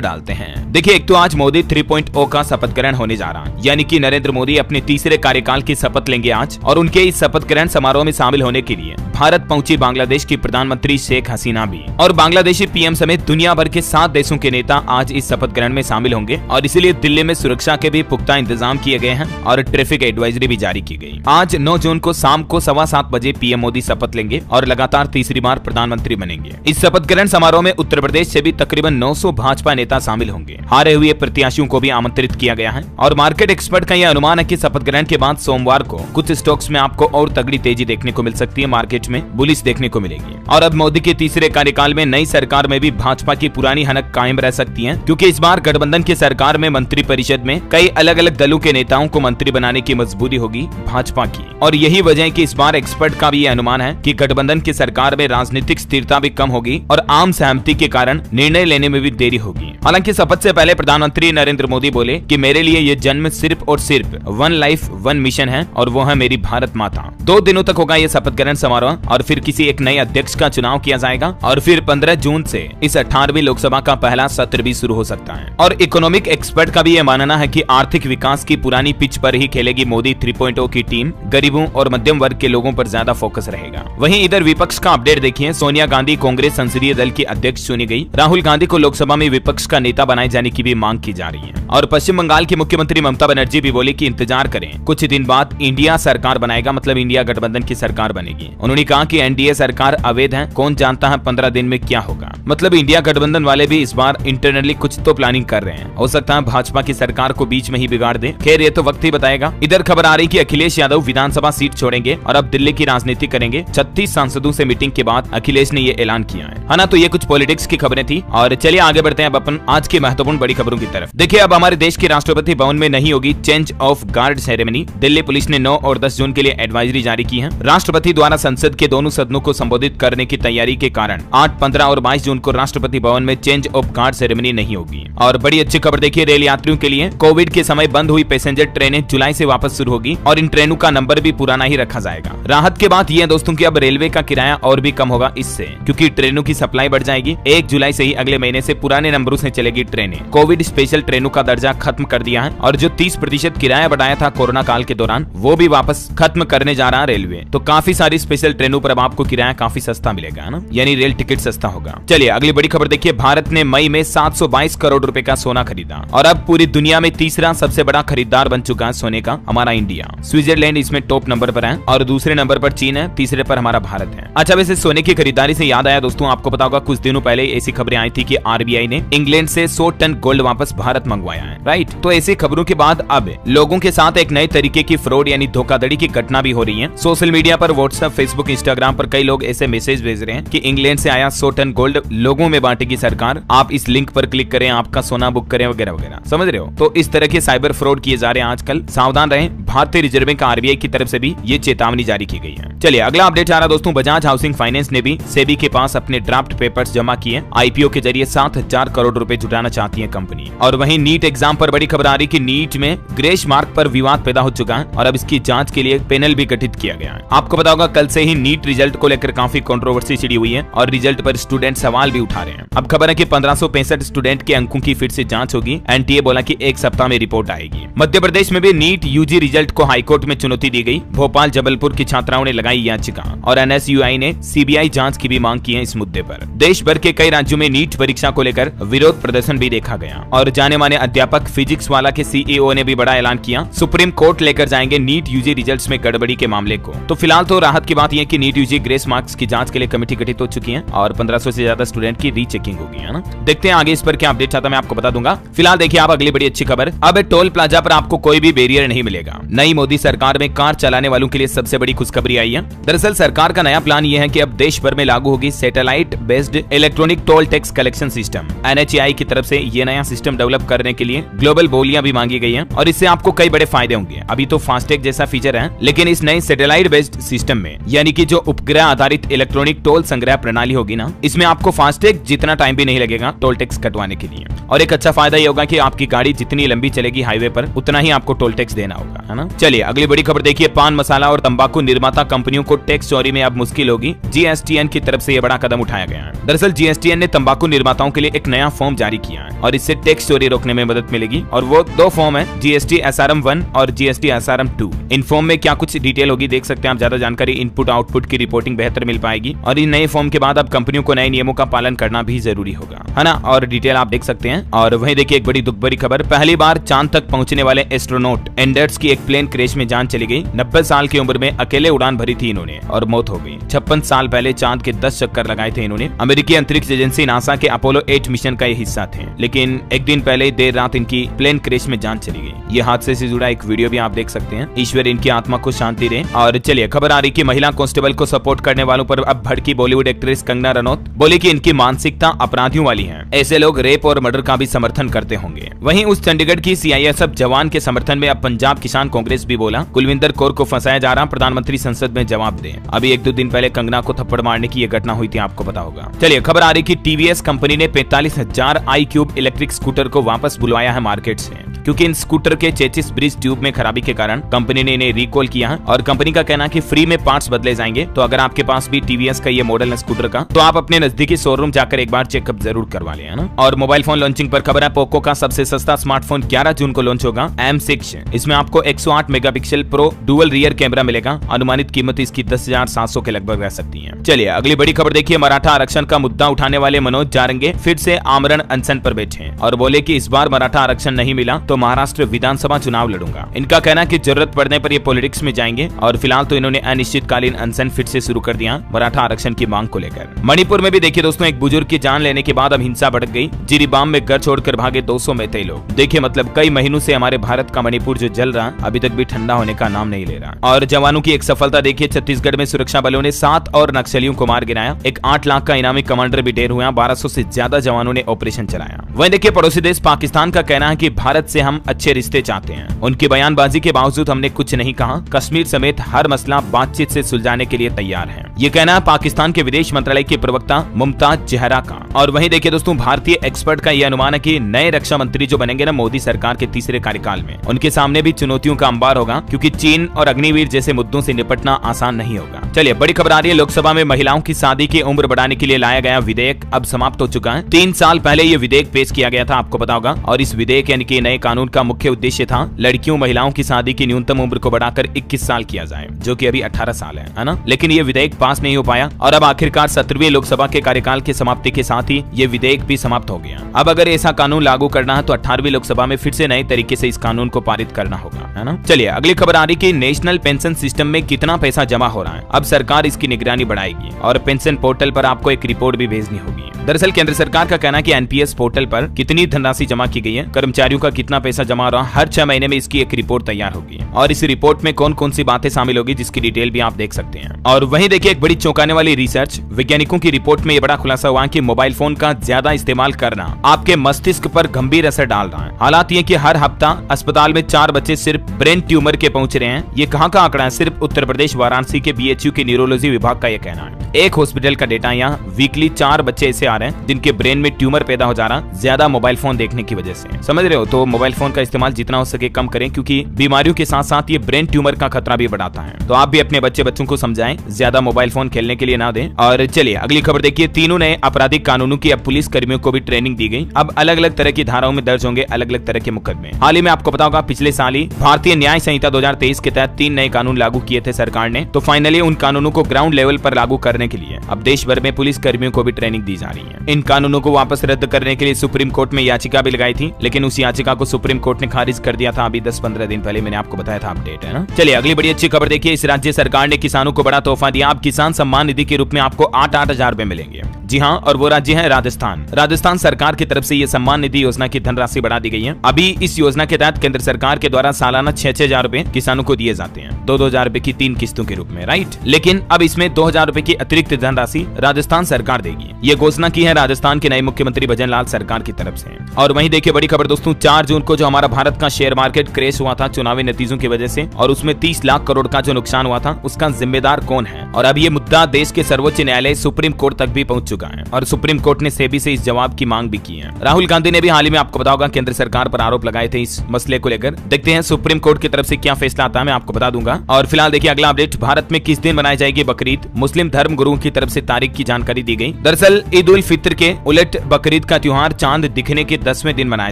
डालते हैं। देखिए, एक तो आज मोदी 3.0 का शपथ ग्रहण होने जा रहा है, यानी कि नरेंद्र मोदी अपने तीसरे कार्यकाल की शपथ लेंगे आज। और उनके इस शपथ ग्रहण समारोह में शामिल होने के लिए भारत पहुंची बांग्लादेश की प्रधानमंत्री शेख हसीना भी, और बांग्लादेशी पीएम समेत दुनिया भर के 7 देशों के नेता आज इस शपथ ग्रहण में शामिल होंगे। और इसीलिए दिल्ली में सुरक्षा के भी पुख्ता इंतजाम किए गए हैं और ट्रैफिक एडवाइजरी भी जारी की गई। आज 9 जून को शाम को 7:15 बजे पीएम मोदी शपथ लेंगे और लगातार तीसरी बार प्रधानमंत्री बनेंगे। इस शपथ ग्रहण समारोह में उत्तर प्रदेश से भी तकरीबन 900 भाजपा नेता शामिल होंगे। हारे हुए प्रत्याशियों को भी आमंत्रित किया गया है और मार्केट एक्सपर्ट का यह अनुमान है कि शपथ ग्रहण के बाद सोमवार को कुछ स्टॉक्स में आपको और तगड़ी तेजी देखने को मिल सकती है, मार्केट में बुलिश देखने को मिलेगी। और अब मोदी के तीसरे कार्यकाल में नई सरकार में भी भाजपा की पुरानी हनक कायम रह सकती है, क्योंकि इस बार गठबंधन की सरकार में मंत्री परिषद में कई अलग अलग दलों के नेताओं को मंत्री बनाने की मजबूरी होगी भाजपा की। और यही वजह है कि इस बार एक्सपर्ट का भी यह अनुमान है कि गठबंधन की सरकार में राजनीतिक स्थिरता भी कम होगी और आम सहमति के कारण निर्णय लेने में भी देरी होगी। हालांकि शपथ से पहले प्रधानमंत्री नरेंद्र मोदी बोले कि मेरे लिए ये जन्म सिर्फ और सिर्फ 1 लाइफ 1 मिशन है और वो है मेरी भारत माता। 2 दिनों तक होगा ये शपथ ग्रहण समारोह और फिर किसी एक नए अध्यक्ष का चुनाव किया जाएगा और फिर 15 जून से इस 18वीं लोकसभा का पहला सत्र भी शुरू हो सकता है। और इकोनॉमिक एक्सपर्ट का भी यह मानना है कि आर्थिक विकास की पुरानी पिच पर ही खेलेगी मोदी 3.0 की टीम। गरीबों और मध्यम वर्ग के लोगों पर ज्यादा फोकस रहेगा। वहीं इधर विपक्ष का अपडेट देखिए। सोनिया गांधी कांग्रेस संसदीय दल की अध्यक्ष चुनी गई। राहुल गांधी को लोकसभा में विपक्ष का नेता बनाए जाने की भी मांग की जा रही है। और पश्चिम बंगाल की मुख्यमंत्री ममता बनर्जी भी बोली कि इंतजार करें, कुछ दिन बाद इंडिया सरकार बनाएगा, मतलब इंडिया गठबंधन की सरकार बनेगी। उन्होंने कहा कि एनडीए सरकार अवैध है, कौन जानता है 15 दिन में क्या होगा। मतलब इंडिया गठबंधन वाले भी इस बार इंटरनली कुछ तो प्लानिंग कर रहे हैं। हो सकता है भाजपा की सरकार को बीच में ही बिगाड़ दे। खैर, ये तो वक्त ही बताएगा। इधर खबर आ रही कि अखिलेश यादव विधानसभा सीट छोड़ेंगे और अब दिल्ली की राजनीति करेंगे। 36 सांसदों से मीटिंग के बाद अखिलेश ने ये ऐलान किया है ना। तो ये कुछ पॉलिटिक्स की खबरें थी और चलिए आगे बढ़ते हैं अब अपन आज की महत्वपूर्ण बड़ी खबरों की तरफ। देखिए, अब हमारे देश के राष्ट्रपति भवन में नहीं होगी change of guard ceremony. Delhi police ने 9 और 10 जून के लिए एडवाइजरी जारी की है। राष्ट्रपति द्वारा संसद के दोनों सदनों को संबोधित करने की तैयारी के कारण 8, 15 और 22 जून को राष्ट्रपति भवन में चेंज ऑफ गार्ड सेरेमनी नहीं होगी। और बड़ी अच्छी खबर देखिए रेल यात्रियों के लिए। कोविड के समय बंद हुई पैसेंजर ट्रेनें जुलाई से वापस शुरू होगी और इन ट्रेनों का नंबर भी पुराना ही रखा जाएगा। राहत के बात यह है दोस्तों कि अब रेलवे का किराया और भी कम होगा इससे, क्योंकि ट्रेनों की सप्लाई बढ़ जाएगी। 1 जुलाई से ही अगले महीने से पुराने नंबरों से चलेगी ट्रेनें। कोविड स्पेशल ट्रेनों का दर्जा खत्म कर दिया है और जो 30% किराया बढ़ाया था कोरोना काल के दौरान, वो भी वापस खत्म करने जा रहा है रेलवे। तो काफी सारी स्पेशल ट्रेनों पर अब आपको किराया काफी सस्ता मिलेगा ना, यानी रेल टिकट सस्ता होगा। चलिए अगली बड़ी खबर देखिए। भारत ने मई में 722 करोड़ रुपए का सोना खरीदा और अब पूरी दुनिया में तीसरा सबसे बड़ा खरीदार बन चुका है सोने का हमारा इंडिया। स्विट्जरलैंड इसमें टॉप नंबर पर है और दूसरे नंबर पर चीन है, तीसरे पर हमारा भारत है। अच्छा, वैसे सोने की खरीदारी से याद आया दोस्तों, आपको पता होगा कुछ दिनों पहले ऐसी खबरें आई थी कि आरबीआई ने इंग्लैंड से 100 टन गोल्ड वापस भारत मंगवाया है, राइट। तो ऐसी खबरों के बाद अब लोगों के साथ एक नए तरीके की फ्रॉड यानी धोखाधड़ी की घटना भी हो रही है। सोशल मीडिया पर व्हाट्सएप, फेसबुक, इंस्टाग्राम पर कई लोग ऐसे मैसेज भेज रहे हैं कि इंग्लैंड से आया 100 टन गोल्ड लोगों में बांटेगी सरकार, आप इस लिंक पर क्लिक करें, आपका सोना बुक करें वगैरह वगैरह, समझ रहे हो। तो इस तरह के साइबर फ्रॉड किए जा रहे हैं आजकल, सावधान रहें। भारतीय रिजर्व बैंक आरबीआई की तरफ से भी ये चेतावनी जारी की गई है। चलिए अगला अपडेट आ रहा दोस्तों। बजाज हाउसिंग फाइनेंस ने भी सेबी के पास अपने ड्राफ्ट पेपर्स जमा किए। आईपीओ के जरिए 7000 करोड़ रुपए जुटाना चाहती है कंपनी। और वहीं नीट एग्जाम पर बड़ी खबर आ रही कि नीट में ग्रेस मार्क पर विवाद पैदा हो चुका है और अब इसकी जांच के लिए पैनल भी गठित किया गया है। आपको पता होगा कल से ही नीट रिजल्ट को लेकर काफी कंट्रोवर्सी छिड़ी हुई है और रिजल्ट पर स्टूडेंट सवाल भी उठा रहे हैं। अब खबर है कि 1565 स्टूडेंट के अंकों की फिर से जांच होगी। एनटीए बोला कि 1 सप्ताह में रिपोर्ट आएगी। मध्य प्रदेश में भी नीट यूजी रिजल्ट को हाईकोर्ट में चुनौती दी गई। भोपाल, जबलपुर की छात्राओं ने लगाई याचिका और एनएसयूआई ने सीबीआई जांच की भी मांग की है इस मुद्दे पर। देश भर के कई राज्यों में नीट परीक्षा को लेकर विरोध प्रदर्शन भी देखा गया और जाने माने अध्यापक फिजिक्स वाला के सीईओ ने भी बड़ा ऐलान किया। सुप्रीम कोर्ट लेकर जाएंगे नीट यूजी रिजल्ट्स में गड़बड़ी के मामले को। तो फिलहाल तो राहत की बात यह कि नीट यूजी ग्रेस मार्क्स की जांच के लिए कमेटी गठित हो चुकी है और 1500 से ज्यादा स्टूडेंट की रीचेकिंग होगी, है ना। देखते हैं आगे इस पर क्या अपडेट आता है, मैं आपको बता दूंगा। फिलहाल देखिए आप अगली बड़ी अच्छी खबर। अब टोल प्लाजा पर आपको कोई भी बैरियर नहीं मिलेगा। नई मोदी सरकार में कार चलाने वालों के लिए सबसे बड़ी खुशखबरी आई है। दरअसल सरकार का नया प्लान यह है कि अब देश भर में लागू होगी satellite based electronic toll tax collection system. NHAI की तरफ से ये नया सिस्टम डेवलप करने के लिए ग्लोबल बोलियां भी मांगी गई हैं और इससे आपको कई बड़े फायदे होंगे। अभी तो फास्टैग जैसा फीचर है, लेकिन इस नए सैटेलाइट बेस्ड सिस्टम में यानी कि की जो उपग्रह आधारित इलेक्ट्रॉनिक टोल संग्रह प्रणाली होगी ना, इसमें आपको फास्टैग जितना टाइम भी नहीं लगेगा टोल टैक्स कटवाने के लिए। और एक अच्छा फायदा ये होगा कि आपकी गाड़ी जितनी लंबी चलेगी हाईवे पर उतना ही आपको टोल टैक्स देना होगा, है ना। चलिए अगली बड़ी खबर देखिए, पान मसाला और तंबाकू निर्माता कंपनियों को टैक्स चोरी में अब मुश्किल होगी। जीएसटीएन की तरफ से यह बड़ा कदम उठाया गया है। दरअसल जीएसटीएन ने तंबाकू निर्माताओं के लिए एक नया फॉर्म जारी किया है और इससे टैक्स चोरी रोकने में मदद मिलेगी। और वो दो फॉर्म है, जीएसटी SRM 1 और जीएसटी SRM 2। इन फॉर्म में क्या कुछ डिटेल होगी देख सकते हैं आप। ज्यादा जानकारी, इनपुट आउटपुट की रिपोर्टिंग बेहतर मिल पाएगी और इन नए फॉर्म के बाद अब कंपनियों को नए नियमों का पालन करना भी जरूरी होगा, है ना। और डिटेल आप देख सकते हैं। और वहीं देखिए एक बड़ी दुख भरी खबर, पहली बार चांद तक पहुंचने वाले एस्ट्रोनॉट एंडर्स की एक प्लेन क्रैश में जान चली गई। 90 साल की उम्र में अकेले उड़ान भरी थी इन्होंने और मौत हो गई। 56 साल पहले चांद के 10 चक्कर लगाए थे इन्होंने। अमेरिकी अंतरिक्ष एजेंसी नासा के अपोलो 8 मिशन का ये हिस्सा थे, लेकिन एक दिन पहले देर रात इनकी प्लेन क्रैश में जान चली गई। ये हादसे से जुड़ा एक वीडियो भी आप देख सकते हैं। ईश्वर इनकी आत्मा को शांति दे। और चलिए खबर आ रही कि महिला कांस्टेबल को सपोर्ट करने वालों पर अब भड़की बॉलीवुड एक्ट्रेस कंगना रनौत। बोली कि इनकी मानसिकता अपराधियों वाली है, ऐसे लोग रेप और मर्डर का भी समर्थन करते होंगे। वहीं उस चंडीगढ़ की CISF जवान के समर्थन में अब पंजाब किसान कांग्रेस भी बोला, कुलविंदर कौर को फंसाया जा रहा, प्रधानमंत्री संसद में जवाब दें। अभी 1-2 दिन पहले कंगना को थप्पड़ मारने की यह घटना हुई थी, आपको पता होगा। चलिए खबर आ रही कि TVS कंपनी ने 45,000 iQube इलेक्ट्रिक स्कूटर को वापस बुलवाया है मार्केट से, क्योंकि इन स्कूटर के चेसिस ब्रिज ट्यूब में खराबी के कारण कंपनी ने इन्हें रिकॉल किया है। और कंपनी का कहना है कि फ्री में पार्ट्स बदले जाएंगे। तो अगर आपके पास भी TVS का ये मॉडल है स्कूटर का, तो आप अपने नजदीकी शोरूम जाकर एक बार चेकअप जरूर करवा लें, है ना। और मोबाइल फोन लॉन्चिंग पर खबर है, पोको का सबसे सस्ता स्मार्टफोन 11 जून को लॉन्च होगा, M6। इसमें आपको 108 megapixel pro dual rear camera मिलेगा। अनुमानित कीमत इसकी 10,700 के लगभग रह सकती है। चलिए अगली बड़ी खबर देखिए, मराठा आरक्षण का मुद्दा उठाने वाले मनोज जारंगे फिर से आमरण अनशन पर बैठे और बोले कि इस बार मराठा आरक्षण नहीं मिला तो महाराष्ट्र विधानसभा चुनाव लड़ूंगा। इनका कहना कि जरूरत पड़ने पर ये पॉलिटिक्स में जाएंगे और फिलहाल तो इन्होंने अनिश्चितकालीन अनशन फिर से शुरू कर दिया मराठा आरक्षण की मांग को लेकर। मणिपुर में भी देखिए दोस्तों, एक बुजुर्ग की जान लेने के बाद अब हिंसा भड़क गई। जिरीबाम में घर छोड़कर भागे 200 मैतेई लोग। देखिए मतलब कई महीनों से हमारे भारत का मणिपुर जो जल रहा अभी तक भी ठंडा होने का नाम नहीं ले रहा। और जवानों की एक सफलता देखिए, छत्तीसगढ़ में सुरक्षा बलों ने 7 और नक्सलियों को मार गिराया। एक 8 लाख का इनामी कमांडर भी ढेर हुआ। 1200 से ज्यादा जवानों ने ऑपरेशन चलाया। वहीं देखिए पड़ोसी देश पाकिस्तान का कहना है कि भारत से हम अच्छे रिश्ते चाहते हैं। उनकी बयानबाजी के बावजूद हमने कुछ नहीं कहा, कश्मीर समेत हर मसला बातचीत से सुलझाने के लिए तैयार है। ये कहना है पाकिस्तान के विदेश मंत्रालय के प्रवक्ता मुमताज जहरा का। और वहीं देखिए दोस्तों, भारतीय एक्सपर्ट का यह अनुमान है कि नए रक्षा मंत्री जो बनेंगे ना मोदी सरकार के तीसरे कार्यकाल में, उनके सामने भी चुनौतियों का अंबार होगा, क्योंकि चीन और अग्निवीर जैसे मुद्दों से निपटना आसान नहीं होगा। चलिए बड़ी खबर आ रही है, लोकसभा में महिलाओं की शादी की उम्र बढ़ाने के लिए लाया गया विधेयक अब समाप्त हो चुका है। 3 साल पहले ये विधेयक पेश किया गया था, आपको पता होगा। और इस विधेयक यानी कि नए कानून का मुख्य उद्देश्य था लड़कियों महिलाओं की शादी की न्यूनतम उम्र को बढ़ाकर 21 साल किया जाए, जो कि अभी 18 साल है ना। लेकिन ये विधेयक पास नहीं हो पाया और अब आखिरकार 17वीं लोकसभा के कार्यकाल की समाप्ति के साथ ही ये विधेयक भी समाप्त हो गया। अब अगर ऐसा कानून लागू करना है तो 18वीं लोकसभा में फिर से नए तरीके से इस कानून को पारित करना होगा, है ना। चलिए अगली खबर आ रही कि नेशनल पेंशन सिस्टम में कितना पैसा जमा हो रहा है, अब सरकार इसकी निगरानी बढ़ाएगी और पेंशन पोर्टल पर आपको एक रिपोर्ट भी भेजनी होगी। दरअसल केंद्र सरकार का कहना है कि NPS पोर्टल पर कितनी धनराशि जमा की गई है, कर्मचारियों का कितना पैसा जमा हो रहा, हर 6 महीने में इसकी एक रिपोर्ट तैयार होगी और इस रिपोर्ट में कौन कौन सी बातें शामिल होगी जिसकी डिटेल भी आप देख सकते हैं। और वहीं देखिए एक बड़ी चौंकाने वाली रिसर्च, वैज्ञानिकों की रिपोर्ट में यह बड़ा खुलासा हुआ कि मोबाइल फोन का ज्यादा इस्तेमाल करना आपके मस्तिष्क पर गंभीर असर डाल रहा है। हालात ये कि हर हफ्ता अस्पताल में 4 बच्चे सिर्फ ब्रेन ट्यूमर के पहुंच रहे हैं। ये कहां का आंकड़ा है, सिर्फ उत्तर प्रदेश वाराणसी के BHU के न्यूरोलॉजी विभाग का यह कहना है। एक हॉस्पिटल का डेटा, यहाँ वीकली 4 बच्चे ऐसे आ रहे हैं जिनके ब्रेन में ट्यूमर पैदा हो जा रहा ज्यादा मोबाइल फोन देखने की वजह से। समझ रहे हो, तो मोबाइल फोन का इस्तेमाल जितना हो सके कम करें, क्योंकि बीमारियों के साथ साथ ये ब्रेन ट्यूमर का खतरा भी बढ़ाता है। तो आप भी अपने बच्चों को समझाएं ज्यादा मोबाइल फोन खेलने के लिए ना दें। और चलिए अगली खबर देखिए, तीनों नए आपराधिक कानूनों की अब पुलिस कर्मियों को भी ट्रेनिंग दी गई। अब अलग अलग तरह की धाराओं में दर्ज होंगे अलग अलग तरह के मुकदमे। हाल ही में आपको पता होगा पिछले साल ही भारतीय न्याय संहिता 2023 के तहत 3 नए कानून लागू किए थे सरकार ने। तो फाइनली उन कानूनों को ग्राउंड लेवल पर लागू करने के लिए अब देश भर में पुलिस कर्मियों को भी ट्रेनिंग दी जा रही है। इन कानूनों को वापस रद्द करने के लिए सुप्रीम कोर्ट में याचिका भी लगाई थी, लेकिन उस याचिका को सुप्रीम कोर्ट ने खारिज कर दिया था। अभी 10-15 दिन पहले मैंने आपको बताया था, अपडेट है ना। चलिए अगली बड़ी अच्छी खबर देखिए, इस राज्य सरकार ने किसानों को बड़ा तोहफा दिया। अब किसान सम्मान निधि के रूप में आपको 8,000 रुपए मिलेंगे। जी हाँ, और वो राज्य है राजस्थान। राजस्थान सरकार की तरफ से ये सम्मान निधि योजना की धनराशि बढ़ा दी गई है। अभी इस योजना के तहत केंद्र सरकार के द्वारा सालाना 6,000 रुपए किसानों को दिए जाते हैं, 2,000 रुपए की 3 किस्तों के रूप में, राइट। लेकिन अब इसमें 2,000 रुपए की अतिरिक्त धनराशि राजस्थान सरकार देगी। ये घोषणा की है राजस्थान के नए मुख्यमंत्री भजनलाल सरकार की तरफ से। और वहीं देखिए बड़ी खबर दोस्तों, 4 जून को जो हमारा भारत का शेयर मार्केट क्रैश हुआ था चुनावी नतीजों की वजह से, और उसमें 30 लाख करोड़ का जो नुकसान हुआ था, उसका जिम्मेदार कौन है। और अब ये मुद्दा देश के सर्वोच्च न्यायालय सुप्रीम कोर्ट तक भी पहुंच चुका है, और सुप्रीम कोर्ट ने सेबी से इस जवाब की मांग भी की है। राहुल गांधी ने भी हाल ही में आपको बताओगा केंद्र सरकार पर आरोप लगाए थे इस मसले को लेकर। देखते हैं सुप्रीम कोर्ट की तरफ से क्या फैसला आता है, मैं आपको बता दूंगा। और फिलहाल देखिए अगला अपडेट, भारत में किस दिन मनाई जाएगी बकरीद, मुस्लिम धर्म गुरुओं की तरफ से तारीख की जानकारी दी गई। दरअसल ईद उल फित्र के उलट बकरीद का त्योहार चांद दिखने के 10वें दिन मनाया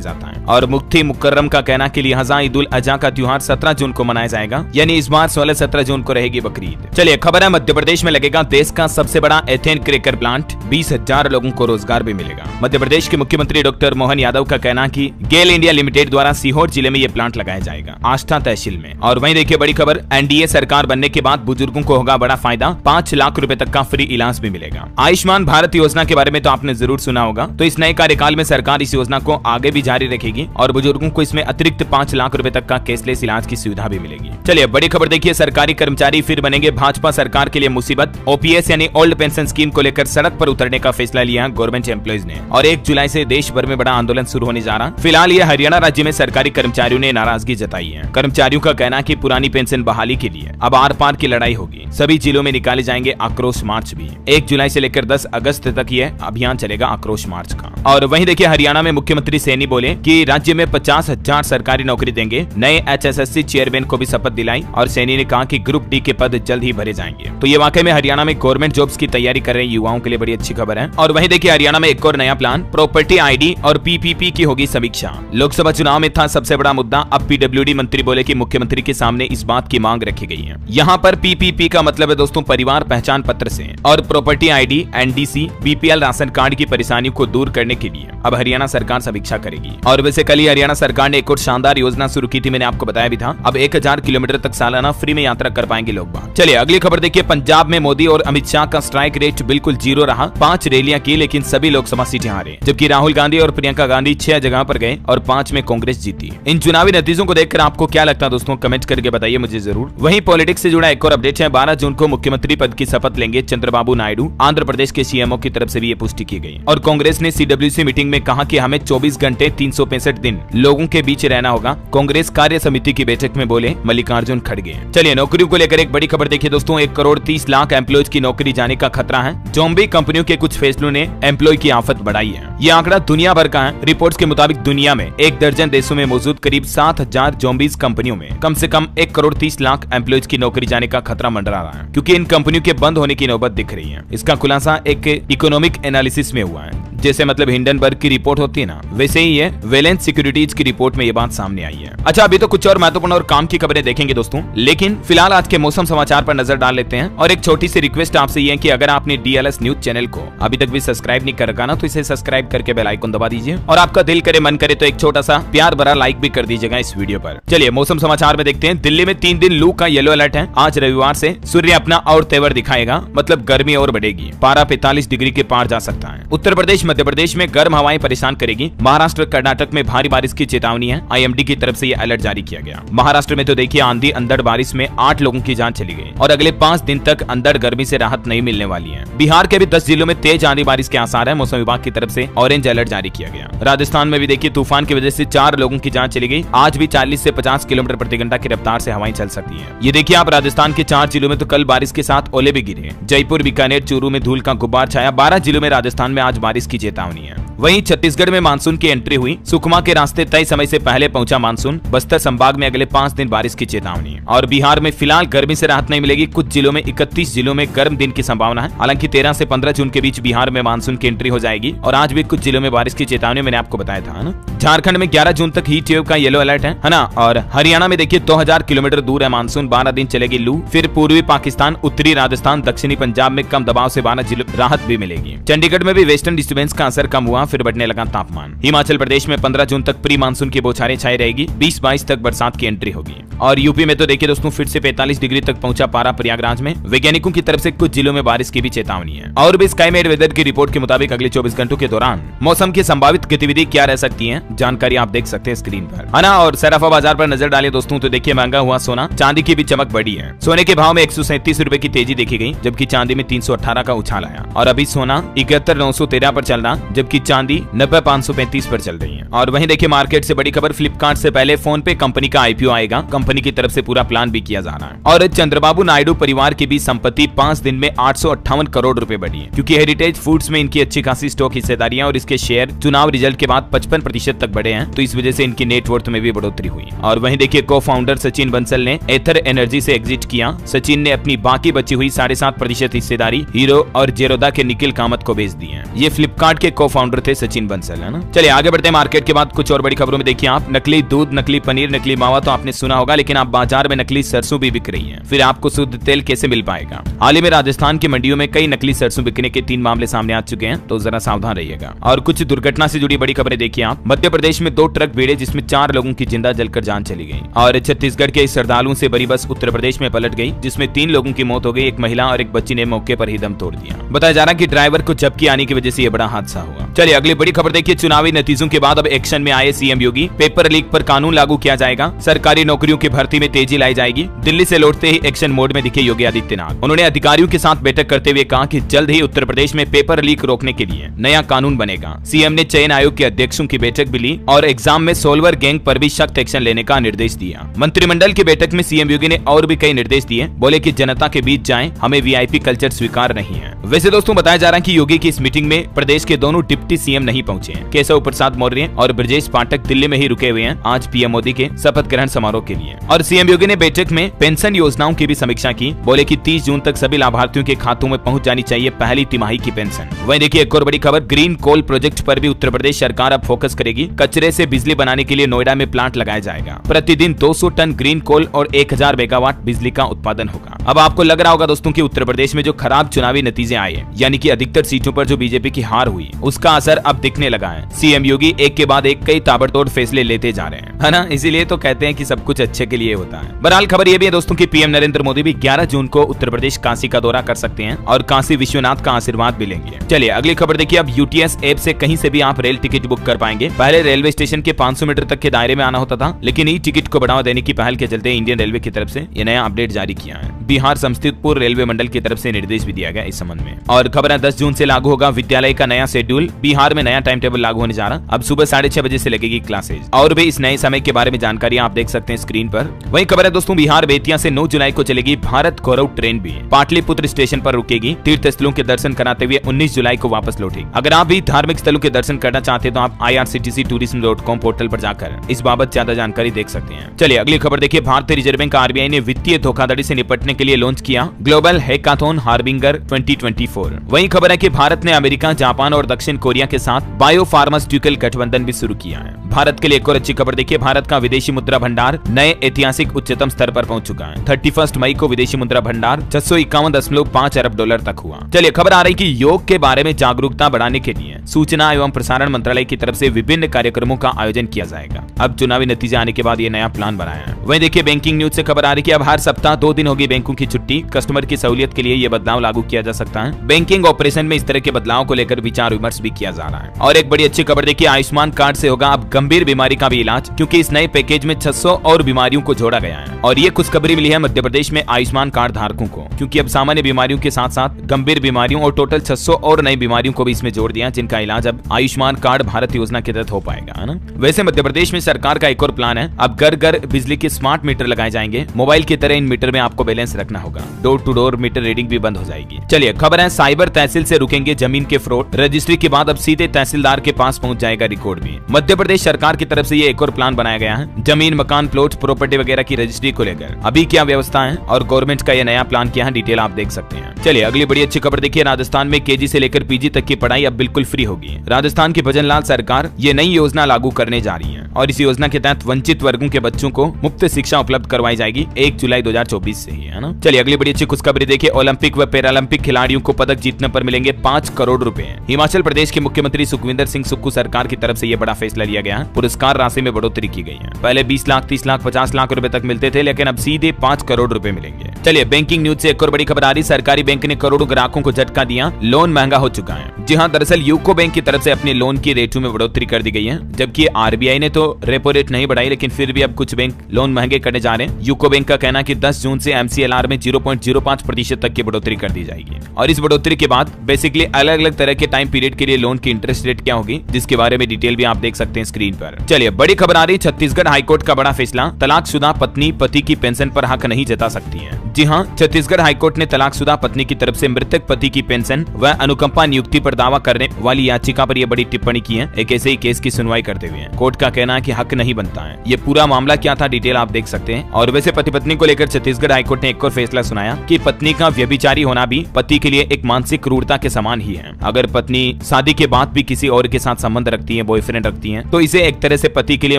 जाता है। और मुफ्ती मुकर्रम का कहना के लिहाजा ईद उल अजहा का त्योहार 17 जून को मनाया जाएगा, यानी इस बार 16-17 जून को रहेगी बकरीद। चलिए खबर है, मध्य प्रदेश में लगेगा देश का सबसे बड़ा एथेन क्रैकर प्लांट, 20,000 लोगों को रोजगार भी मिलेगा। मध्य प्रदेश के मुख्यमंत्री डॉक्टर मोहन यादव का कहना कि गेल इंडिया लिमिटेड द्वारा सीहोर जिले में ये प्लांट लगाया जाएगा, आष्टा तहसील में। और वहीं देखिए बड़ी खबर, एनडीए सरकार बनने के बाद बुजुर्गों को होगा बड़ा फायदा, 5 लाख रुपए तक का फ्री इलाज भी मिलेगा। आयुष्मान भारत योजना के बारे में तो आपने जरूर सुना होगा, तो इस नए कार्यकाल में सरकार इस योजना को आगे भी जारी रखेगी और बुजुर्गों को इसमें अतिरिक्त 5 लाख रुपए तक का कैशलेस इलाज की सुविधा भी मिलेगी। चलिए बड़ी खबर देखिए, सरकारी कर्मचारी फिर बनेंगे भाजपा सरकार के लिए मुसीबत। ओपीएस यानी ओल्ड पेंशन स्कीम को लेकर सड़क पर उतरने का फैसला लिया गवर्नमेंट एम्प्लॉइज ने, और 1 जुलाई से देश भर में बड़ा आंदोलन शुरू होने जा रहा। फिलहाल ये हरियाणा राज्य में सरकारी कर्मचारियों ने नाराजगी जताई है। कर्मचारियों का कहना है कि पुरानी पेंशन बहाली के लिए अब आर पार की लड़ाई होगी। सभी जिलों में निकाले जाएंगे आक्रोश मार्च भी। 1 जुलाई से लेकर 10 अगस्त तक यह अभियान चलेगा आक्रोश मार्च का। और वहीं देखिए हरियाणा में मुख्यमंत्री सैनी बोले कि राज्य में 50,000 सरकारी नौकरी देंगे। नए HSSC चेयरमैन को भी शपथ दिलाई, और सैनी ने कहा कि ग्रुप डी के पद जल्द ही भरे जाएंगे। तो ये वाकई में हरियाणा में गवर्नमेंट जॉब्स की तैयारी कर रहे युवाओं के लिए बड़ी अच्छी खबर है। और वहीं देखिए हरियाणा में एक और नया प्लान, प्रॉपर्टी ID और PPP की होगी समीक्षा। लोकसभा चुनाव में था सबसे बड़ा मुद्दा, अब PWD मंत्री बोले कि मुख्यमंत्री के सामने इस बात की मांग रखी गई है। यहाँ पर PPP का मतलब है दोस्तों परिवार पहचान पत्र से, और property ID, NDC, BPL ration card की परेशानियों को दूर करने के लिए अब हरियाणा सरकार समीक्षा करेगी। और वैसे कल ही हरियाणा सरकार ने एक और शानदार योजना शुरू की थी, मैंने आपको बताया भी था। अब 1000 किलोमीटर तक सालाना फ्री में यात्रा कर पाएंगे लोग बाहर। चलिए अगली खबर देखिए, पंजाब में मोदी और अमित शाह का स्ट्राइक रेट बिल्कुल 0 रहा। 5 रैलियां की लेकिन सभी लोकसभा सीटें हारे, जबकि राहुल गांधी और प्रियंका गांधी 6 जगह पर गए और 5 में कांग्रेस जीती। इन चुनावी नतीजों को देखकर आपको क्या लगता है दोस्तों, कमेंट करके बताइए मुझे जरूर। वहीं पॉलिटिक्स से जुड़ा एक और अपडेट है, 12 जून को मुख्यमंत्री पद की शपथ लेंगे चंद्रबाबू नायडू। आंध्र प्रदेश के सीएमओ की तरफ से भी ये पुष्टि की गई। और कांग्रेस ने CWC मीटिंग में कहा कि हमें 24 घंटे 365 दिन लोगों के बीच रहना होगा, कांग्रेस कार्य समिति की बैठक में बोले मल्लिकार्जुन खड़गे। चलिए नौकरियों को लेकर एक बड़ी खबर देखिए दोस्तों, 1 करोड़ 30 लाख एम्प्लॉयज की नौकरी जाने का खतरा है। ज़ॉम्बी कंपनियों के कुछ फैसलों ने एम्प्लॉय की आफत बढ़ाई है। ये आंकड़ा दुनिया भर का है। रिपोर्ट्स के मुताबिक दुनिया में 1 दर्जन देशों में मौजूद करीब 7,000 ज़ॉम्बीज कंपनियों में कम से कम 1 करोड़ 30 लाख एम्प्लॉयज की नौकरी जाने का खतरा मंडरा रहा है, क्योंकि इन कंपनियों के बंद होने की नौबत दिख रही है। इसका खुलासा एक इकोनॉमिक एनालिसिस में हुआ है। जैसे मतलब हिंडनबर्ग की रिपोर्ट होती है ना, वैसे ही है वेलेंस सिक्योरिटीज की रिपोर्ट में ये बात सामने आई है। अच्छा अभी तो कुछ और महत्वपूर्ण और काम की खबरें देखेंगे दोस्तों, लेकिन फिलहाल आज के मौसम समाचार पर नजर डाल लेते हैं। और एक छोटी सी रिक्वेस्ट आपसे ये है कि अगर आपने DLS न्यूज चैनल को अभी तक भी सब्सक्राइब नहीं कर रखा ना, तो इसे सब्सक्राइब करके बेल आइकन दबा दीजिए, और आपका दिल करे मन करे तो एक छोटा सा प्यार भरा लाइक भी कर दीजिएगा इस वीडियो पर। चलिए मौसम समाचार में देखते हैं। दिल्ली में 3 दिन लू का येलो अलर्ट है। आज रविवार से सूर्य अपना और तेवर दिखाएगा, मतलब गर्मी और बढ़ेगी, पारा 45 डिग्री के पार जा सकता है। उत्तर प्रदेश मध्य प्रदेश में गर्म हवाएं परेशान करेगी। महाराष्ट्र कर्नाटक में भारी बारिश की चेतावनी है। IMD की तरफ से यह अलर्ट जारी किया गया। महाराष्ट्र में तो देखिए आंधी अंधड़ बारिश में 8 लोगों की जान चली गई, और अगले 5 दिन तक अंधड़ गर्मी से राहत नहीं मिलने वाली है। बिहार के भी 10 जिलों में तेज आंधी बारिश के आसार है। मौसम विभाग की तरफ से ऑरेंज अलर्ट जारी किया गया। राजस्थान में भी देखिए तूफान की वजह से 4 लोगों की जान चली गई। आज भी 40 से 50 किलोमीटर प्रति घंटा की रफ्तार से हवाएं चल सकती है। ये देखिए आप राजस्थान के 4 जिलों में तो कल बारिश के साथ ओले भी गिरे। जयपुर, बीकानेर, चूरू में धूल का गुब्बार छाया। 12 जिलों में राजस्थान में आज बारिश की चेतावनी है। वहीं छत्तीसगढ़ में मानसून की एंट्री हुई। सुकमा के रास्ते तय समय से पहले पहुंचा मानसून। बस्तर संभाग में अगले 5 दिन बारिश की चेतावनी है। और बिहार में फिलहाल गर्मी से राहत नहीं मिलेगी। कुछ जिलों में 31 जिलों में गर्म दिन की संभावना है। हालांकि 13 से 15 जून के बीच बिहार में मानसून की एंट्री हो जाएगी। और आज भी कुछ जिलों में बारिश की चेतावनी मैंने आपको बताया था ना। झारखंड में 11 जून तक हीट वेव का येलो अलर्ट है ना। और हरियाणा में देखिए 2000 किलोमीटर दूर है मानसून। 12 दिन चलेगी लू। फिर पूर्वी पाकिस्तान, उत्तरी राजस्थान, दक्षिणी पंजाब में कम दबाव से 12 जिलों राहत भी मिलेगी। चंडीगढ़ में भी वेस्टर्न डिस्टर्बेंस का असर कम हुआ। फिर बढ़ने लगा तापमान। हिमाचल प्रदेश में 15 जून तक प्री मानसून की बौछारें छाई रहेगी, 20-22 तक बरसात की एंट्री होगी। और यूपी में तो देखिए दोस्तों फिर से 45 डिग्री तक पहुंचा पारा प्रयागराज में। वैज्ञानिकों की तरफ से कुछ जिलों में बारिश की भी चेतावनी है। और भी स्काईमेट वेदर की रिपोर्ट के मुताबिक अगले 24 घंटों के दौरान मौसम की संभावित गतिविधि क्या रह सकती है, जानकारी आप देख सकते हैं स्क्रीन पर, है ना। और सराफा बाजार पर नजर डाले दोस्तों तो देखिए महंगा हुआ सोना, चांदी की भी चमक बढ़ी है। सोने के भाव में 137 रुपए की तेजी देखी गई, जबकि चांदी में 318 का उछाल आया। और अभी सोना 71,913 पर चल रहा, जबकि चांदी 90,535 पर चल रही है। और वहीं देखिए मार्केट से बड़ी खबर, फ्लिपकार्ट से पहले फोन पे कंपनी का आईपीओ आएगा। कंपनी की तरफ से पूरा प्लान भी किया जा रहा है। और चंद्रबाबू नायडू परिवार की भी संपत्ति 5 दिन में 858 करोड़ रुपए बढ़ी है, क्योंकि हेरिटेज फूड्स में इनकी अच्छी खासी स्टॉक हिस्सेदारियां और इसके शेयर चुनाव रिजल्ट के बाद 55% तक बढ़े हैं, तो इस वजह से इनकी नेटवर्थ में भी बढ़ोतरी हुई। और वहीं देखिए को फाउंडर सचिन बंसल ने एथर एनर्जी से एग्जिट किया। सचिन ने अपनी बाकी बची हुई 7.5% हिस्सेदारी हीरो और जेरोदा के निखिल कामत को बेच दी है। ये फ्लिपकार्ट के को फाउंडर थे सचिन बंसल, है ना। चलिए आगे बढ़ते हैं मार्केट के बाद कुछ और बड़ी खबरों में। देखिए आप, नकली दूध, नकली पनीर, नकली मावा तो आपने सुना होगा, लेकिन आप बाजार में नकली सरसों भी बिक रही है। फिर आपको शुद्ध तेल कैसे मिल पाएगा? हाल ही में राजस्थान की मंडियों में कई नकली सरसों बिकने के 3 मामले सामने आ चुके हैं, तो जरा सावधान रहिएगा। और कुछ दुर्घटना से जुड़ी बड़ी खबरें देखिए आप। मध्य प्रदेश में 2 ट्रक भिड़े जिसमें 4 लोगों की जिंदा जलकर जान चली गई। और छत्तीसगढ़ के श्रद्धालुओं से बड़ी बस उत्तर प्रदेश में पलट गई, जिसमें 3 लोगों की मौत हो गई। एक महिला और एक बच्ची ने मौके पर ही दम तोड़ दिया। बताया जा रहा है कि ड्राइवर को झपकी आने की वजह से यह बड़ा हादसा हुआ। चलिए अगली बड़ी खबर देखिए, चुनावी नतीजों के बाद अब एक्शन में आए सीएम योगी। पेपर लीक पर कानून लागू किया जाएगा, सरकारी नौकरियों की भर्ती में तेजी लाई जाएगी। दिल्ली से लौटते ही एक्शन मोड में दिखे योगी आदित्यनाथ। उन्होंने अधिकारियों के साथ बैठक करते हुए कहा कि जल्द ही उत्तर प्रदेश में पेपर लीक रोकने के लिए नया कानून बनेगा। सीएम ने चयन आयोग के अध्यक्षों की बैठक भी ली और एग्जाम में सोल्वर गैंग पर भी सख्त एक्शन लेने का निर्देश दिया। मंत्रिमंडल की बैठक में सीएम योगी ने और भी कई निर्देश दिए। बोले कि जनता के बीच जाएं, हमें वीआईपी कल्चर स्वीकार नहीं है। वैसे दोस्तों बताया जा रहा है कि योगी की इस मीटिंग में प्रदेश के दोनों डिप्टी सीएम नहीं पहुंचे हैं। केशव प्रसाद मौर्य और ब्रजेश पाठक दिल्ली में ही रुके हुए हैं आज पीएम मोदी के शपथ ग्रहण समारोह के लिए। और सीएम योगी ने बैठक में पेंशन योजनाओं की भी समीक्षा की। बोले कि 30 जून तक सभी लाभार्थियों के खातों में पहुंच जानी चाहिए पहली तिमाही की पेंशन। वहीं देखिए एक और बड़ी खबर, ग्रीन कोल प्रोजेक्ट पर भी उत्तर प्रदेश सरकार अब फोकस करेगी। कचरे से बिजली बनाने के लिए नोएडा में प्लांट लगाया जाएगा। प्रतिदिन 200 टन ग्रीन कोल और 1000 मेगावाट बिजली का उत्पादन होगा। अब आपको लग रहा होगा दोस्तों कि उत्तर प्रदेश में जो खराब चुनावी नतीजे आए, यानी कि अधिकतर सीटों पर जो बीजेपी की हार हुई, उसका असर अब दिखने लगा है। सीएम योगी एक के बाद एक कई ताबड़तोड़ फैसले लेते जा रहे हैं, है ना। इसीलिए तो कहते हैं कि सब कुछ अच्छे के लिए होता है। बहरहाल खबर ये भी है दोस्तों कि पीएम नरेंद्र मोदी भी 11 जून को उत्तर प्रदेश काशी का दौरा कर सकते हैं और काशी विश्वनाथ का आशीर्वाद भी लेंगे। चलिए अगली खबर देखिए, अब यूटीएस ऐप से कहीं से भी आप रेल टिकट बुक कर पाएंगे। पहले रेलवे स्टेशन के 500 मीटर तक के दायरे में आना होता था, लेकिन ई टिकट को बढ़ावा देने की पहल के चलते इंडियन रेलवे की तरफ से यह नया अपडेट जारी किया है। बिहार समस्तीपुर रेलवे मंडल की तरफ से निर्देश भी दिया गया इस संबंध में। और खबर है 10 जून से लागू होगा विद्यालय का नया शेड्यूल। बिहार में नया टाइम टेबल लागू होने जा रहा। अब सुबह 6:30 बजे से लगेगी क्लासेज। और भी इस नए समय के बारे में जानकारी आप देख सकते हैं स्क्रीन पर। वहीं खबर है दोस्तों, बिहार बेतिया से 9 जुलाई को चलेगी भारत गौरव ट्रेन भी पाटलिपुत्र स्टेशन पर रुकेगी। तीर्थ स्थलों के दर्शन कराते हुए 19 जुलाई को वापस लौटेगी। अगर आप भी धार्मिक स्थलों के दर्शन करना चाहते हैं तो आप irctctourism.com पोर्टल पर जाकर इस बाबत ज्यादा जानकारी देख सकते हैं। चलिए अगली खबर देखिए, भारतीय रिजर्व बैंक आरबीआई ने वित्तीय धोखाधड़ी से निपटने के लिए लॉन्च किया ग्लोबल हैकाथन हार्बिंगर 2024। वहीं खबर है कि भारत ने अमेरिका, जापान और दक्षिण कोरिया के साथ बायोफार्मास्यूटिकल गठबंधन भी शुरू किया है। भारत के लिए एक और अच्छी खबर देखिए, भारत का विदेशी मुद्रा भंडार नए ऐतिहासिक उच्चतम स्तर पर पहुंच चुका है। 31 मई को विदेशी मुद्रा भंडार 651.5 अरब डॉलर तक हुआ। चलिए खबर आ रही कि योग के बारे में जागरूकता बढ़ाने के लिए सूचना एवं प्रसारण मंत्रालय की तरफ से विभिन्न कार्यक्रमों का आयोजन किया जाएगा। अब चुनावी नतीजे आने के बाद ये नया प्लान बनाया है। वहीं देखिए बैंकिंग न्यूज से खबर आ रही कि अब हर सप्ताह 2 दिन होगी बैंकों की छुट्टी। कस्टमर की सहूलियत के लिए ये बदलाव लागू किया जा सकता है। बैंकिंग ऑपरेशन में इस तरह के बदलाव को लेकर विचार विमर्श भी किया जा रहा है। और एक बड़ी अच्छी खबर देखिए, आयुष्मान कार्ड से होगा अब गंभीर बीमारी का भी इलाज, क्योंकि इस नए पैकेज में 600 और बीमारियों को जोड़ा गया है। और ये खुशखबरी मिली है मध्य प्रदेश में आयुष्मान कार्ड धारकों को, क्योंकि अब सामान्य बीमारियों के साथ साथ गंभीर बीमारियों और टोटल 600 और नई बीमारियों को भी इसमें जोड़ दिया, जिनका इलाज अब आयुष्मान कार्ड भारत योजना के तहत हो पाएगा, है ना। वैसे मध्य प्रदेश में सरकार का एक और प्लान है, अब घर घर बिजली के स्मार्ट मीटर लगाए जाएंगे। मोबाइल की तरह इन मीटर में आपको बैलेंस रखना होगा। Door to door meter reading भी बंद हो जाएगी। चलिए खबर है, साइबर तहसील से रुकेंगे जमीन के फ्रॉड। रजिस्ट्री के बाद अब सीधे तहसीलदार के पास पहुंच जाएगा रिकॉर्ड भी। मध्य प्रदेश सरकार की तरफ से ये एक और प्लान बनाया गया है जमीन, मकान, प्लॉट, प्रॉपर्टी वगैरह की रजिस्ट्री को लेकर अभी क्या व्यवस्था है और गवर्नमेंट का ये नया प्लान क्या है, डिटेल आप देख सकते हैं। चलिए अगली बड़ी अच्छी खबर देखिए, राजस्थान में केजी से लेकर पीजी तक की पढ़ाई अब बिल्कुल फ्री होगी। राजस्थान की भजन लाल सरकार ये नई योजना लागू करने जा रही है और इस योजना के तहत वंचित वर्गों के बच्चों को मुफ्त शिक्षा उपलब्ध करवाई जाएगी 1 जुलाई 2024 से ही, है ना। चलिए अगली बड़ी अच्छी खुशखबरी देखिए, ओलंपिक व पैरालंपिक खिलाड़ियों को पदक जीतने पर मिलेंगे 5 करोड़ रुपए। हिमाचल प्रदेश के मुख्यमंत्री मुख्यमंत्री सुखविंदर सिंह सुक्खू सरकार की तरफ से यह बड़ा फैसला लिया गया। पुरस्कार राशि में बढ़ोतरी की गई है। पहले 20 लाख, 30 लाख, 50 लाख रुपए तक मिलते थे, लेकिन अब सीधे 5 करोड़ रुपए मिलेंगे। चलिए बैंकिंग न्यूज से एक और बड़ी खबर आ रही। सरकारी बैंक ने करोड़ों ग्राहकों को झटका दिया, लोन महंगा हो चुका है। जी हाँ, दरअसल यूको बैंक की तरफ से अपने लोन की रेटों में बढ़ोतरी कर दी गई है, जबकि आरबीआई ने तो रेपो रेट नहीं बढ़ाई, लेकिन फिर भी अब कुछ बैंक लोन महंगे करने जा रहे हैं। यूको बैंक का कहना है कि 10 जून से एमसीएलआर में 0.05% तक की बढ़ोतरी कर दी जाएगी, और इस बढ़ोतरी के बाद बेसिकली अलग अलग तरह के टाइम पीरियड के लिए लोन की इंटरेस्ट रेट क्या होगी, जिसके बारे में डिटेल भी आप देख सकते हैं स्क्रीन पर। चलिए बड़ी खबर आ रही, छत्तीसगढ़ हाईकोर्ट का बड़ा फैसला, तलाकशुदा पत्नी पति की पेंशन पर हक नहीं जता सकती है। जी हाँ, छत्तीसगढ़ हाईकोर्ट ने तलाकशुदा पत्नी की तरफ से मृतक पति की पेंशन व अनुकंपा नियुक्ति पर दावा करने वाली याचिका पर यह बड़ी टिप्पणी की है, एक ऐसे ही केस की सुनवाई करते हुए। कोर्ट का कहना है कि हक नहीं बनता है। ये पूरा मामला क्या था, डिटेल आप देख सकते हैं। और वैसे पति पत्नी को लेकर छत्तीसगढ़ हाईकोर्ट ने एक और फैसला सुनाया कि पत्नी का व्यभिचारी होना भी पति के लिए एक मानसिक क्रूरता के समान ही है। अगर पत्नी शादी के बाद भी किसी और के साथ संबंध रखती है, बॉयफ्रेंड रखती है, तो इसे एक तरह से पति के लिए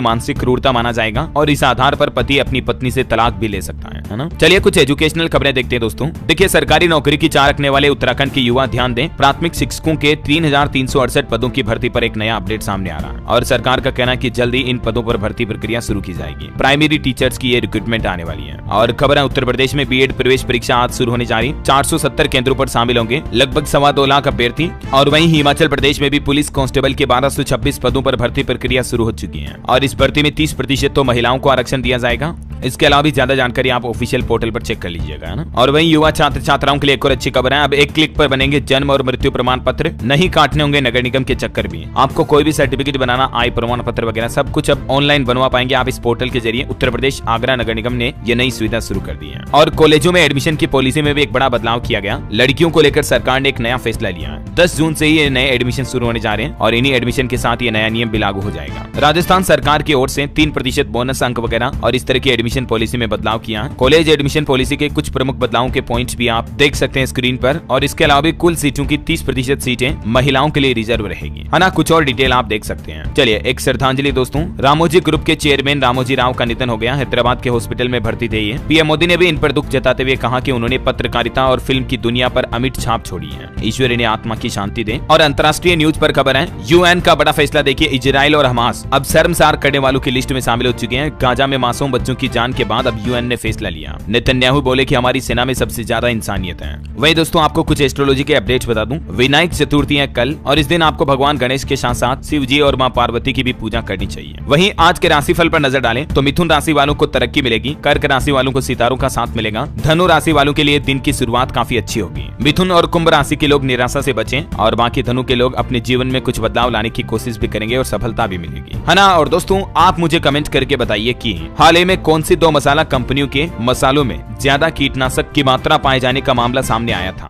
मानसिक क्रूरता माना जाएगा, और इस आधार पर पति अपनी पत्नी से तलाक भी ले सकता है ना। चलिए कुछ एजुकेशनल खबरें देखते हैं दोस्तों। देखिए, सरकारी नौकरी की चाह रखने वाले उत्तराखंड के युवा ध्यान दें, प्राथमिक शिक्षकों के 3368 पदों की भर्ती पर एक नया अपडेट सामने आ रहा है, और सरकार का कहना है कि जल्दी इन पदों पर भर्ती प्रक्रिया शुरू की जाएगी। प्राइमरी टीचर्स की ये रिक्रूटमेंट आने वाली है। और खबर है, उत्तर प्रदेश में बीएड प्रवेश परीक्षा आज शुरू होने जा रही, 470 केंद्रों पर शामिल होंगे लगभग 2.25 लाख अभ्यर्थी। और वहीं हिमाचल प्रदेश में भी पुलिस कांस्टेबल के 1226 पदों पर भर्ती प्रक्रिया शुरू हो चुकी है, और इस भर्ती में 30% तो महिलाओं को आरक्षण दिया जाएगा। इसके अलावा भी ज्यादा जानकारी आप ऑफिशियल पोर्टल पर चेक कर लीजिएगा, है ना। और वहीं युवा छात्र छात्राओं के लिए एक और अच्छी खबर है, अब एक क्लिक पर बनेंगे जन्म और मृत्यु प्रमाण पत्र, नहीं काटने होंगे नगर निगम के चक्कर भी। आपको कोई भी सर्टिफिकेट बनाना, आय प्रमाण पत्र वगैरह सब कुछ अब ऑनलाइन बनवा पाएंगे आप इस पोर्टल के जरिए। उत्तर प्रदेश आगरा नगर निगम ने ये नई सुविधा शुरू कर दी है। और कॉलेजों में एडमिशन की पॉलिसी में भी एक बड़ा बदलाव किया गया। लड़कियों को लेकर सरकार ने एक नया फैसला लिया है। 10 जून से ही नए एडमिशन शुरू होने जा रहे हैं, और इन्हीं एडमिशन के साथ ये नया नियम भी लागू हो जाएगा। राजस्थान सरकार की ओर से 3% बोनस अंक वगैरह और इस तरह की एडमिशन पॉलिसी में बदलाव किया। कॉलेज एडमिशन पॉलिसी के कुछ प्रमुख बदलावों के पॉइंट्स भी आप देख सकते हैं स्क्रीन पर। और इसके अलावा भी कुल सीटों की 30% सीटें महिलाओं के लिए रिजर्व रहेगी, है ना। कुछ और डिटेल आप देख सकते हैं। चलिए एक श्रद्धांजलि दोस्तों, रामोजी ग्रुप के चेयरमैन रामोजी राव का निधन हो गया। हैदराबाद के हॉस्पिटल में भर्ती थे ये। पीएम मोदी ने भी इन पर दुख जताते हुए कहा कि उन्होंने पत्रकारिता और फिल्म की दुनिया पर अमिट छाप छोड़ी है। ईश्वर इन्हें आत्मा की शांति दे। और अंतर्राष्ट्रीय न्यूज पर खबर है, यूएन का बड़ा फैसला देखिए, इजराइल और हमास अब शर्मसार करने वालों की लिस्ट में शामिल हो चुके हैं। गाजा में मासूम बच्चों की जान के बाद अब यूएन ने फैसला लिया। नेतन्याहू बोले कि हमारी सेना में सबसे ज्यादा इंसानियत है। वही दोस्तों आपको कुछ एस्ट्रोलॉजी के अपडेट्स बता दूं, विनायक चतुर्थी है कल, और इस दिन आपको भगवान गणेश के साथ साथ शिव जी और मां पार्वती की भी पूजा करनी चाहिए। वहीं आज के राशिफल पर नजर डालें तो मिथुन राशि वालों को तरक्की मिलेगी, कर्क राशि वालों को सितारों का साथ मिलेगा, धनु राशि वालों के लिए दिन की शुरुआत काफी अच्छी होगी। मिथुन और कुंभ राशि के लोग निराशा से बचें, और बाकी धनु के लोग अपने जीवन में कुछ बदलाव लाने की कोशिश भी करेंगे और सफलता भी मिलेगी, है ना। और दोस्तों आप मुझे कमेंट करके बताइए कि हाल ही में कौन सी 2 मसाला कंपनियों के मसालों में ज्यादा कीटनाशक की मात्रा पाए जाने का मामला सामने आया था।